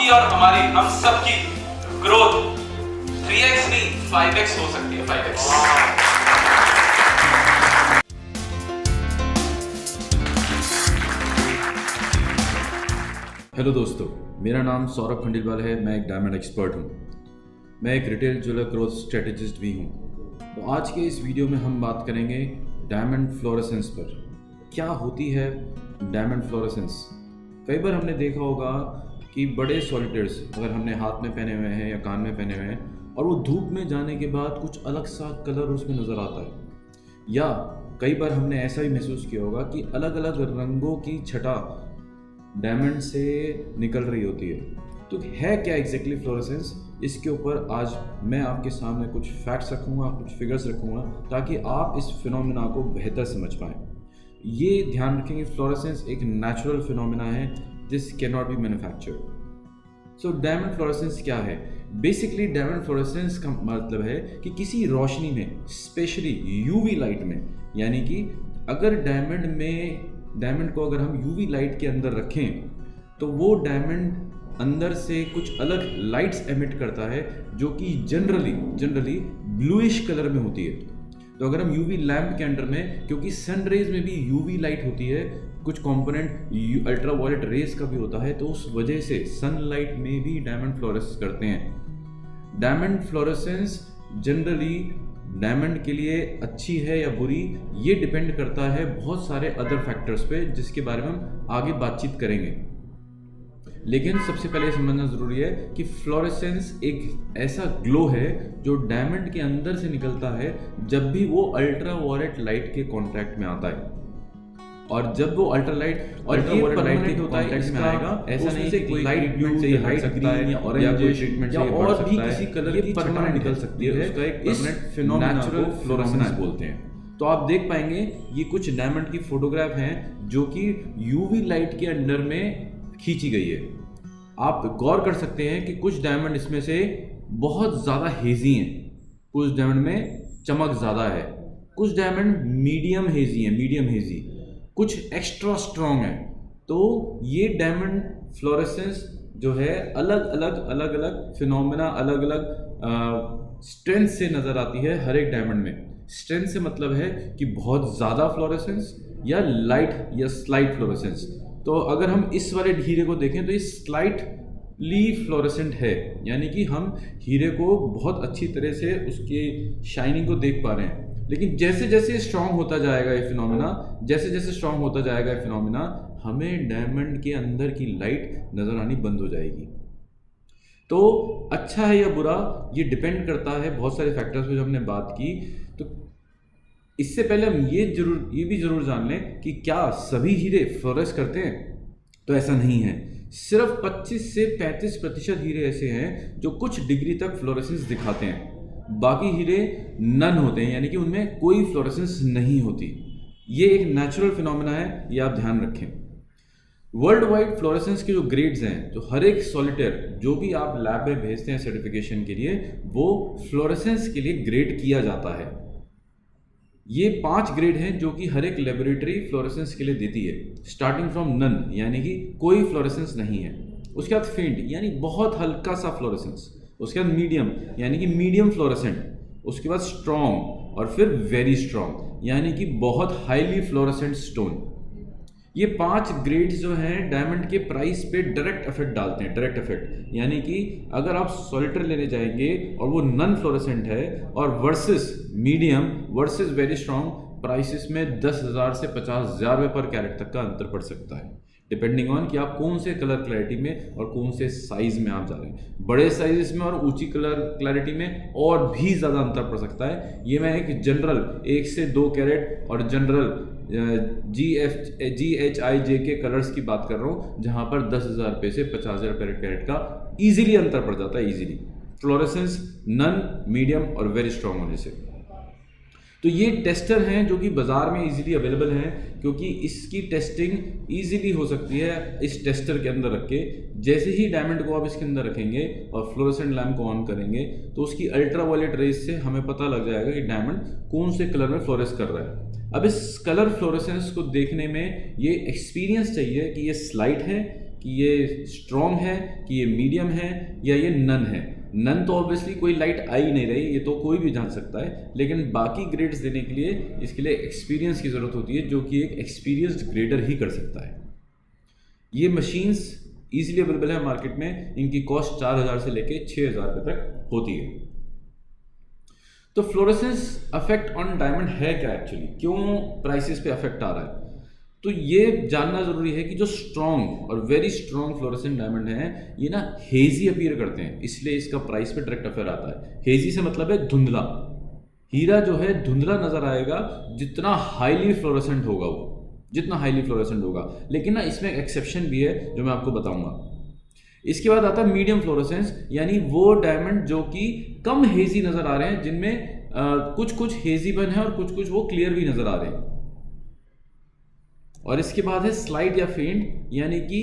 आपकी और हमारी, हम सबकी ग्रोथ 3x नहीं 5x हो सकती है, 5x। हेलो दोस्तों, मेरा नाम सौरभ खंडेलवाल है। मैं एक डायमंड एक्सपर्ट हूँ। मैं एक रिटेल ज्वेलर ग्रोथ स्ट्रेटेजिस्ट भी हूँ। तो आज के इस वीडियो में हम बात करेंगे डायमंड फ्लोरेसेंस पर। क्या होती है डायमंड फ्लोरेसेंस? कई बार हमने देखा होगा कि बड़े सॉलिटेयर्स अगर हमने हाथ में पहने हुए हैं या कान में पहने हुए हैं और वो धूप में जाने के बाद कुछ अलग सा कलर उसमें नज़र आता है, या कई बार हमने ऐसा भी महसूस किया होगा कि अलग अलग रंगों की छटा डायमंड से निकल रही होती है। तो है क्या एग्जैक्टली फ्लोरेसेंस? इसके ऊपर आज मैं आपके सामने कुछ फैक्ट्स रखूँगा, कुछ फिगर्स रखूँगा, ताकि आप इस फिनोमिना को बेहतर समझ पाएँ। ये ध्यान रखेंगे, फ्लोरेसेंस एक नेचुरल फिनोमिना है, this can not be manufactured. So diamond fluorescence क्या है? बेसिकली डायमंड फ्लोरेसेंस का मतलब है कि किसी रोशनी में, स्पेशली यूवी लाइट में, यानी कि अगर डायमंड को अगर हम यूवी लाइट के अंदर रखें तो वो डायमंड अंदर से कुछ अलग लाइट्स एमिट करता है जो कि जनरली ब्लूइश कलर में होती है। तो अगर हम यूवी लैंप के अंडर में, क्योंकि सन रेज में भी यूवी लाइट होती है, कुछ कंपोनेंट अल्ट्रा वायलेट रेज का भी होता है, तो उस वजह से सनलाइट में भी डायमंड फ्लोरेस करते हैं। डायमंड फ्लोरेसेंस जनरली डायमंड के लिए अच्छी है या बुरी, ये डिपेंड करता है बहुत सारे अदर फैक्टर्स पे, जिसके बारे में हम आगे बातचीत करेंगे। लेकिन सबसे पहले समझना ज़रूरी है कि फ्लोरेसेंस एक ऐसा ग्लो है जो डायमंड के अंदर से निकलता है जब भी वो अल्ट्रा वायलेट लाइट के कांटेक्ट में आता है। और जब वो अल्ट्रा वायलेट लाइट के होता है, इसमें आएगा, ऐसा नहीं है कि लाइट ब्लू से लाइट सकता है या ऑरेंज ट्रीटमेंट से और भी किसी कलर की परमानेंट निकल सकती है। उसका एक परमानेंट फिनोमिना नेचुरल फ्लोरेसेंस बोलते हैं। तो आप देख पाएंगे ये कुछ डायमंड की फोटोग्राफ हैं जो कि यूवी लाइट के अंडर में खींची गई है। आप गौर कर सकते हैं कि कुछ डायमंड इसमें से बहुत ज़्यादा हेजी हैं, कुछ डायमंड में चमक ज़्यादा है, कुछ डायमंड मीडियम हेजी, कुछ एक्स्ट्रा स्ट्रॉन्ग है। तो ये डायमंड फ्लोरेसेंस जो है अलग अलग फिनोमेना, अलग अलग स्ट्रेंथ से नज़र आती है हर एक डायमंड में। स्ट्रेंथ से मतलब है कि बहुत ज़्यादा फ्लोरेसेंस या लाइट या स्लाइट फ्लोरेसेंस। तो अगर हम इस वाले हीरे को देखें तो ये स्लाइटली फ्लोरेसेंट है, यानी कि हम हीरे को बहुत अच्छी तरह से उसके शाइनिंग को देख पा रहे हैं। लेकिन जैसे जैसे स्ट्रांग होता जाएगा ये फिनोमिना, हमें डायमंड के अंदर की लाइट नज़र आनी बंद हो जाएगी। तो अच्छा है या बुरा, ये डिपेंड करता है बहुत सारे फैक्टर्स पे जो हमने बात की। तो इससे पहले हम ये भी जरूर जान लें कि क्या सभी हीरे फ्लोरेस करते हैं? तो ऐसा नहीं है। सिर्फ 25 से 35% हीरे ऐसे हैं जो कुछ डिग्री तक फ्लोरेसेंस दिखाते हैं। बाकी हीरे नन होते हैं, यानी कि उनमें कोई फ्लोरेसेंस नहीं होती। ये एक नेचुरल फिनोमेना है, ये आप ध्यान रखें। वर्ल्ड वाइड फ्लोरेसेंस के जो ग्रेड्स हैं, जो हर एक सॉलिटेयर जो भी आप लैब में भेजते हैं सर्टिफिकेशन के लिए, वो फ्लोरेसेंस के लिए ग्रेड किया जाता है। ये 5 ग्रेड हैं जो कि हर एक लेबोरेटरी फ्लोरेसेंस के लिए देती है। स्टार्टिंग फ्रॉम नन, यानी कि कोई फ्लोरेसेंस नहीं है। उसके बाद फेंट, यानी बहुत हल्का सा फ्लोरेसेंस। उसके बाद मीडियम, यानी कि मीडियम फ्लोरेसेंट। उसके बाद स्ट्रॉन्ग, और फिर वेरी स्ट्रॉन्ग, यानी कि बहुत हाईली फ्लोरेसेंट स्टोन। ये 5 ग्रेड्स जो हैं डायमंड के प्राइस पे डायरेक्ट इफेक्ट डालते हैं। डायरेक्ट इफेक्ट यानी कि अगर आप सॉलिटेयर लेने जाएंगे और वो नन फ्लोरेसेंट है और versus medium versus very strong, prices में 10,000 से 50,000 रुपये पर कैरेट तक का अंतर पड़ सकता है, डिपेंडिंग ऑन कि आप कौन से कलर क्लैरिटी में और कौन से साइज में आप जा रहे हैं। बड़े साइजेस में और ऊंची कलर क्लैरिटी में और भी ज़्यादा अंतर पड़ सकता है। ये मैं एक जनरल 1 से 2 कैरेट और जनरल GHIJ के कलर्स की बात कर रहा हूँ, जहाँ पर 10,000 रुपये से 50,000 रुपये कैरेट का ईजिली अंतर पड़ जाता है। ईजिली फ्लोरेसेंस नन, मीडियम और वेरी स्ट्रॉन्ग होने से। तो ये टेस्टर हैं जो कि बाज़ार में इजीली अवेलेबल हैं, क्योंकि इसकी टेस्टिंग इजीली हो सकती है इस टेस्टर के अंदर रख के। जैसे ही डायमंड को आप इसके अंदर रखेंगे और फ्लोरेसेंट लैम्प को ऑन करेंगे तो उसकी अल्ट्रा वायलेट रेज से हमें पता लग जाएगा कि डायमंड कौन से कलर में फ्लोरेस कर रहा है। अब इस कलर फ्लोरेसेंस को देखने में ये एक्सपीरियंस चाहिए कि ये स्लाइट है कि ये स्ट्रॉन्ग है, कि ये मीडियम है, या ये नन है। नन तो ऑब्वियसली कोई लाइट आ ही नहीं रही, ये तो कोई भी जान सकता है, लेकिन बाकी ग्रेड्स देने के लिए इसके लिए एक्सपीरियंस की ज़रूरत होती है, जो कि एक एक्सपीरियंस्ड ग्रेडर ही कर सकता है। ये मशीन्स ईजिली अवेलेबल है मार्केट में, इनकी कॉस्ट 4000 से लेके 6000 रुपये तक होती है। तो फ्लोरेसेंस अफेक्ट ऑन डायमंड है क्या एक्चुअली, क्यों प्राइसेस पे अफेक्ट आ रहा है? तो ये जानना ज़रूरी है कि जो स्ट्रॉन्ग और वेरी स्ट्रॉन्ग फ्लोरेसेंट डायमंड है, ये ना हेजी अपीयर करते हैं, इसलिए इसका प्राइस पे डायरेक्ट अफेक्ट आता है। हेजी से मतलब है धुंधला। हीरा जो है धुंधला नज़र आएगा जितना हाईली फ्लोरेसेंट होगा वो, जितना हाईली फ्लोरेसेंट होगा। लेकिन ना इसमें एक एक्सेप्शन भी है जो मैं आपको बताऊंगा। इसके बाद आता है मीडियम फ्लोरेसेंस, यानी वो डायमंड जो कि कम हेजी नज़र आ रहे हैं, जिनमें कुछ कुछ हेजीपन है और कुछ कुछ वो क्लियर भी नज़र आ रहे हैं। और इसके बाद है स्लाइट या फेंट, यानी कि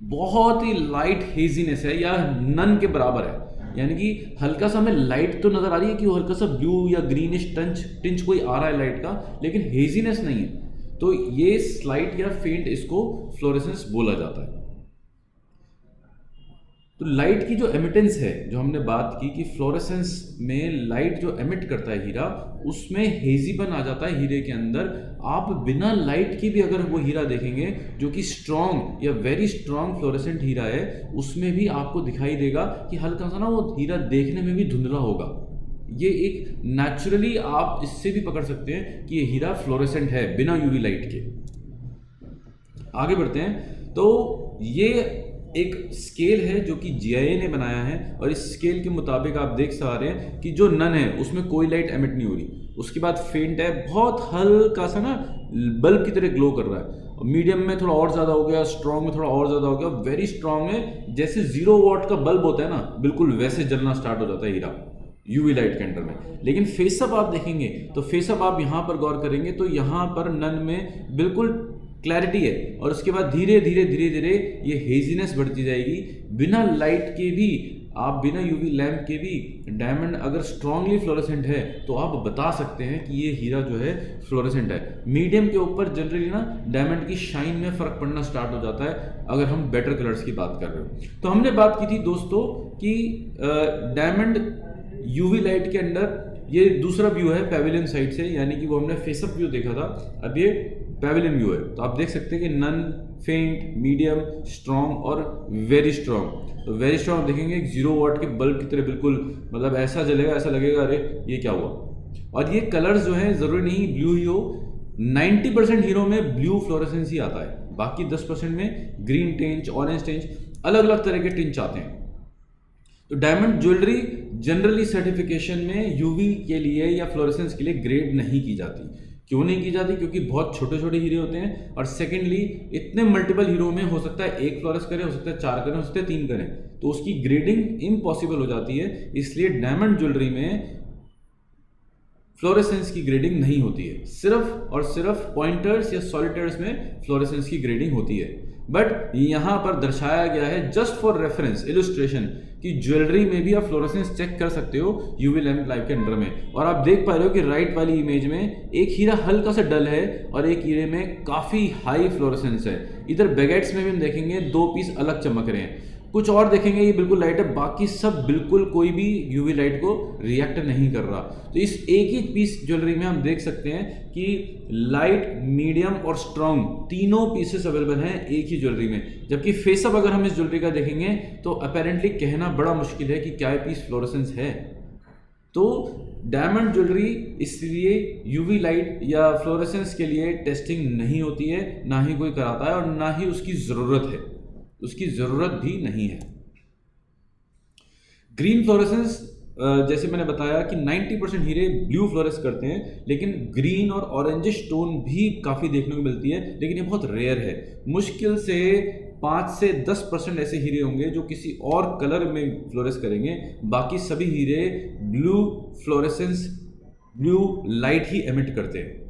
बहुत ही लाइट हेजीनेस है या नन के बराबर है, यानी कि हल्का सा हमें लाइट तो नज़र आ रही है कि वो हल्का सा ब्लू या ग्रीनिश टिंच कोई आ रहा है लाइट का, लेकिन हेजीनेस नहीं है। तो ये स्लाइट या फेंट इसको फ्लोरेसेंस बोला जाता है। तो लाइट की जो एमिटेंस है, जो हमने बात की कि फ्लोरेसेंस में लाइट जो एमिट करता है हीरा, उसमें हेजीपन आ जाता है हीरे के अंदर। आप बिना लाइट की भी अगर वो हीरा देखेंगे जो कि स्ट्रॉन्ग या वेरी स्ट्रॉन्ग फ्लोरेसेंट हीरा है, उसमें भी आपको दिखाई देगा कि हल्का सा ना वो हीरा देखने में भी धुंधला होगा। ये एक नेचुरली आप इससे भी पकड़ सकते हैं कि ये हीरा फ्लोरेसेंट है बिना यूवी लाइट के। आगे बढ़ते हैं। तो ये एक स्केल है जो कि जीआईए ने बनाया है, और इस स्केल के मुताबिक आप देख पा रहे हैं कि जो नन है उसमें कोई लाइट एमिट नहीं हो रही। उसके बाद फेंट है, बहुत हल्का सा ना बल्ब की तरह ग्लो कर रहा है। मीडियम में थोड़ा और ज़्यादा हो गया, स्ट्रॉन्ग में थोड़ा और ज़्यादा हो गया, वेरी स्ट्रॉन्ग में जैसे 0 वॉट का बल्ब होता है ना, बिल्कुल वैसे जलना स्टार्ट हो जाता है हीरा यूवी लाइट के अंडर में। लेकिन फेसअप आप देखेंगे तो फेसअप आप यहाँ पर गौर करेंगे तो यहाँ पर नन में बिल्कुल क्लैरिटी है, और उसके बाद धीरे धीरे धीरे धीरे ये हेजीनेस बढ़ती जाएगी। बिना लाइट के भी, आप बिना यूवी लैम्प के भी डायमंड अगर स्ट्रांगली फ्लोरेसेंट है तो आप बता सकते हैं कि ये हीरा जो है फ्लोरेसेंट है। मीडियम के ऊपर जनरली ना डायमंड की शाइन में फ़र्क पड़ना स्टार्ट हो जाता है अगर हम बेटर कलर्स की बात कर रहे हो। तो हमने बात की थी दोस्तों कि डायमंड यूवी लाइट के अंदर, ये दूसरा व्यू है पेविलियन साइड से, यानी कि वो हमने फेसअप व्यू देखा था, अब ये पेविलियन व्यू है। तो आप देख सकते हैं कि नन, फेंट, मीडियम, स्ट्रॉन्ग और वेरी स्ट्रॉन्ग। तो वेरी स्ट्रॉन्ग देखेंगे 0 वॉट के बल्ब की तरह बिल्कुल, मतलब ऐसा जलेगा, ऐसा लगेगा अरे ये क्या हुआ। और ये कलर्स जो है ज़रूरी नहीं ब्लू ही हो, 90% हीरो में ब्लू फ्लोरेसेंस ही आता है, बाकी 10% में ग्रीन टिंच, ऑरेंज टिंच, अलग अलग तरह के टिंच आते हैं। तो डायमंड ज्वेलरी जनरली सर्टिफिकेशन में यूवी के लिए या फ्लोरेसेंस के लिए ग्रेड नहीं की जाती। क्यों नहीं की जाती? क्योंकि बहुत छोटे छोटे हीरे होते हैं, और सेकेंडली इतने मल्टीपल हीरो में हो सकता है 1 फ्लोरेस करे, हो सकता है 4 करें, हो सकता है 3 करें, तो उसकी ग्रेडिंग इम्पॉसिबल हो जाती है। इसलिए डायमंड ज्वेलरी में फ्लोरेसेंस की ग्रेडिंग नहीं होती है, सिर्फ और सिर्फ पॉइंटर्स या सॉलिटेयर्स में फ्लोरेसेंस की ग्रेडिंग होती है। बट यहाँ पर दर्शाया गया है जस्ट फॉर रेफरेंस, इलस्ट्रेशन, कि ज्वेलरी में भी आप फ्लोरेसेंस चेक कर सकते हो यूवी लैम्प लाइट के अंडर में। और आप देख पा रहे हो कि राइट वाली इमेज में एक हीरा हल्का सा डल है और एक हीरे में काफ़ी हाई फ्लोरेसेंस है। इधर बैगेट्स में भी हम देखेंगे 2 पीस अलग चमक रहे हैं, कुछ और देखेंगे ये बिल्कुल लाइट है, बाकी सब बिल्कुल कोई भी यूवी लाइट को रिएक्ट नहीं कर रहा। तो इस एक ही पीस ज्वेलरी में हम देख सकते हैं कि लाइट, मीडियम और स्ट्रॉन्ग तीनों पीसेस अवेलेबल हैं एक ही ज्वेलरी में। जबकि फेसअप अगर हम इस ज्वेलरी का देखेंगे तो अपेरेंटली कहना बड़ा मुश्किल है कि क्या ये पीस फ्लोरेसेंस है। तो डायमंड ज्वेलरी इसलिए यूवी लाइट या फ्लोरेसेंस के लिए टेस्टिंग नहीं होती है, ना ही कोई कराता है और ना ही उसकी ज़रूरत है, उसकी ज़रूरत भी नहीं है। ग्रीन फ्लोरेसेंस, जैसे मैंने बताया कि 90% हीरे ब्लू फ्लोरेस करते हैं, लेकिन ग्रीन और ऑरेंजिश टोन भी काफ़ी देखने को मिलती है, लेकिन ये बहुत रेयर है। मुश्किल से 5 से 10% ऐसे हीरे होंगे जो किसी और कलर में फ्लोरेस करेंगे, बाकी सभी हीरे ब्लू फ्लोरेसेंस, ब्लू लाइट ही एमिट करते हैं।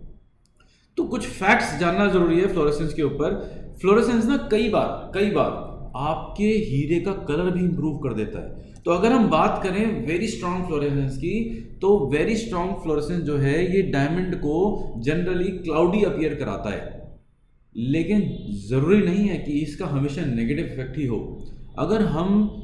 तो कुछ फैक्ट्स जानना जरूरी है फ्लोरेसेंस के ऊपर। फ्लोरेसेंस ना कई बार आपके हीरे का कलर भी इंप्रूव कर देता है। तो अगर हम बात करें वेरी स्ट्रॉन्ग फ्लोरेसेंस की, तो वेरी स्ट्रॉन्ग फ्लोरेसेंस जो है ये डायमंड को जनरली क्लाउडी अपीयर कराता है। लेकिन ज़रूरी नहीं है कि इसका हमेशा नेगेटिव इफेक्ट ही हो। अगर हम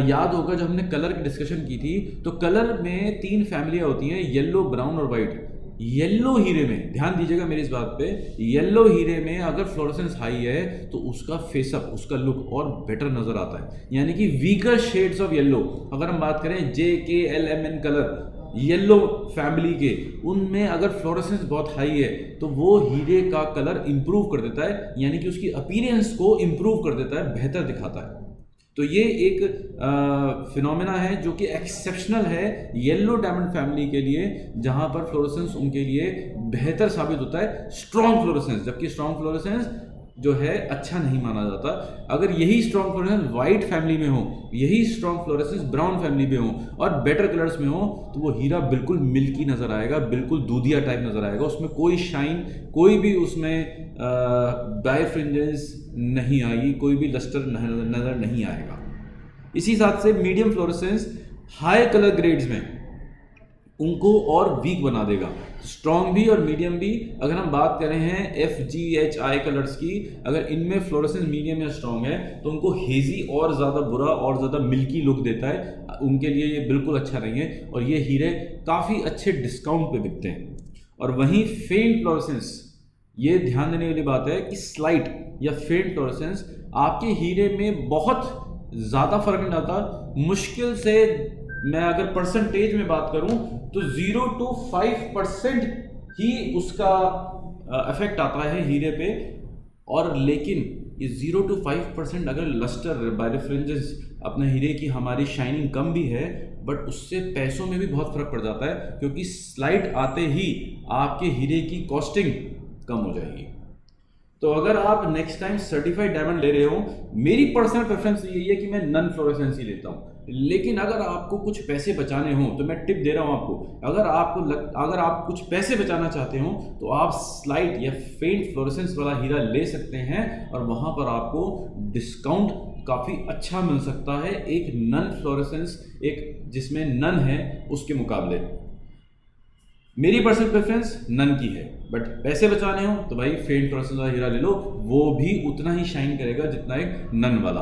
याद होगा जब हमने कलर की डिस्कशन की थी, तो कलर में 3 फैमिलियाँ होती हैं, येलो, ब्राउन और वाइट। येलो हीरे में, ध्यान दीजिएगा मेरी इस बात पे, येलो हीरे में अगर फ्लोरेसेंस हाई है तो उसका फेसअप, उसका लुक और बेटर नज़र आता है। यानी कि वीकर शेड्स ऑफ येलो, अगर हम बात करें JKLMN कलर येलो फैमिली के, उनमें अगर फ्लोरेसेंस बहुत हाई है तो वो हीरे का कलर इंप्रूव कर देता है, यानी कि उसकी अपीयरेंस को इंप्रूव कर देता है, बेहतर दिखाता है। तो ये एक फिनोमेना है जो कि एक्सेप्शनल है येलो डायमंड फैमिली के लिए, जहां पर फ्लोरेसेंस उनके लिए बेहतर साबित होता है स्ट्रॉन्ग फ्लोरेसेंस, जबकि स्ट्रॉन्ग फ्लोरेसेंस जो है अच्छा नहीं माना जाता। अगर यही स्ट्रॉन्ग फ्लोरेसेंस वाइट फैमिली में हो, यही स्ट्रॉन्ग फ्लोरेसेंस ब्राउन फैमिली में हो और बेटर कलर्स में हो, तो वो हीरा बिल्कुल मिल्की नज़र आएगा, बिल्कुल दूधिया टाइप नज़र आएगा, उसमें कोई शाइन, कोई भी उसमें बायफ्रिंजेस नहीं आएगी, कोई भी लस्टर नज़र नहीं आएगा। इसी हिसाब से medium fluorescence high colour grades में उनको और वीक बना देगा। स्ट्रॉन्ग भी और मीडियम भी, अगर हम बात करें हैं FGHI कलर्स की, अगर इनमें फ्लोरेसेंस मीडियम या स्ट्रॉन्ग है तो उनको हेजी और ज़्यादा बुरा और ज़्यादा मिल्की लुक देता है, उनके लिए ये बिल्कुल अच्छा नहीं है और ये हीरे काफ़ी अच्छे डिस्काउंट पे बिकते हैं। और वहीं फेंट फ्लोरेसेंस, ये ध्यान देने वाली बात है कि स्लाइट या फेंट फ्लोरेसेंस आपके हीरे में बहुत ज़्यादा फर्क नहीं डालता। मुश्किल से मैं अगर परसेंटेज में बात करूं तो 0 to 5% ही उसका इफेक्ट आता है हीरे पे। और लेकिन ये 0 to 5% अगर लस्टर, बायफ्रिंजेस, अपने हीरे की हमारी शाइनिंग कम भी है, बट उससे पैसों में भी बहुत फर्क पड़ जाता है, क्योंकि स्लाइट आते ही आपके हीरे की कॉस्टिंग कम हो जाएगी। तो अगर आप नेक्स्ट टाइम सर्टिफाइड डायमंड ले रहे हो, मेरी पर्सनल प्रेफरेंस यही है कि मैं नन फ्लोरेसेंस ही लेता हूँ। लेकिन अगर आपको कुछ पैसे बचाने हो तो मैं टिप दे रहा हूँ आपको, अगर आप कुछ पैसे बचाना चाहते हो तो आप स्लाइट या फेंट फ्लोरेसेंस वाला हीरा ले सकते हैं और वहाँ पर आपको डिस्काउंट काफ़ी अच्छा मिल सकता है एक नन फ्लोरेसेंस, एक जिसमें नन है उसके मुकाबले। मेरी पर्सनल प्रेफरेंस नन की है, बट पैसे बचाने हो तो भाई फेंट फ्लोरेसेंस वाला हीरा ले लो, वो भी उतना ही शाइन करेगा जितना एक नन वाला।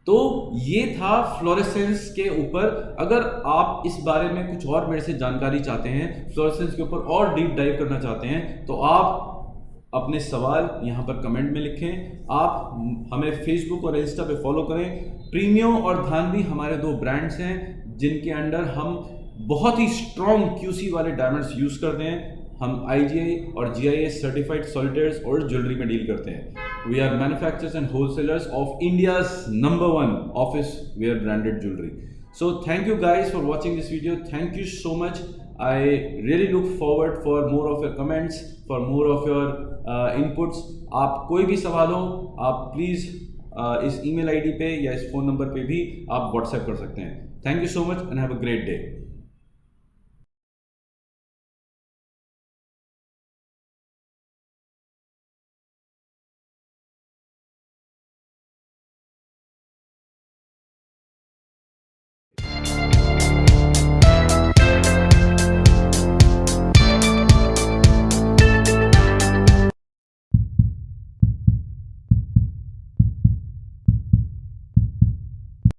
तो ये था फ्लोरेसेंस के ऊपर। अगर आप इस बारे में कुछ और मेरे से जानकारी चाहते हैं, फ्लोरेसेंस के ऊपर और डीप डाइव करना चाहते हैं, तो आप अपने सवाल यहाँ पर कमेंट में लिखें। आप हमें फेसबुक और इंस्टा पे फॉलो करें। प्रीमियो और धानवी हमारे 2 ब्रांड्स हैं जिनके अंडर हम बहुत ही स्ट्रॉन्ग QC वाले डायमंड्स यूज़ करते हैं। हम IGI और GIS सर्टिफाइड सॉलिटेयर्स और ज्वेलरी में डील करते हैं। We are manufacturers and wholesalers of India's number 1 office wear branded jewellery. So thank you guys for watching this video. Thank you so much. I really look forward for more of your comments, for more of your inputs. आप कोई भी सवाल हो, आप please इस email ID पे या इस फ़ोन नंबर पे भी आप व्हाट्सएप कर सकते हैं। Thank you so much and have a great day.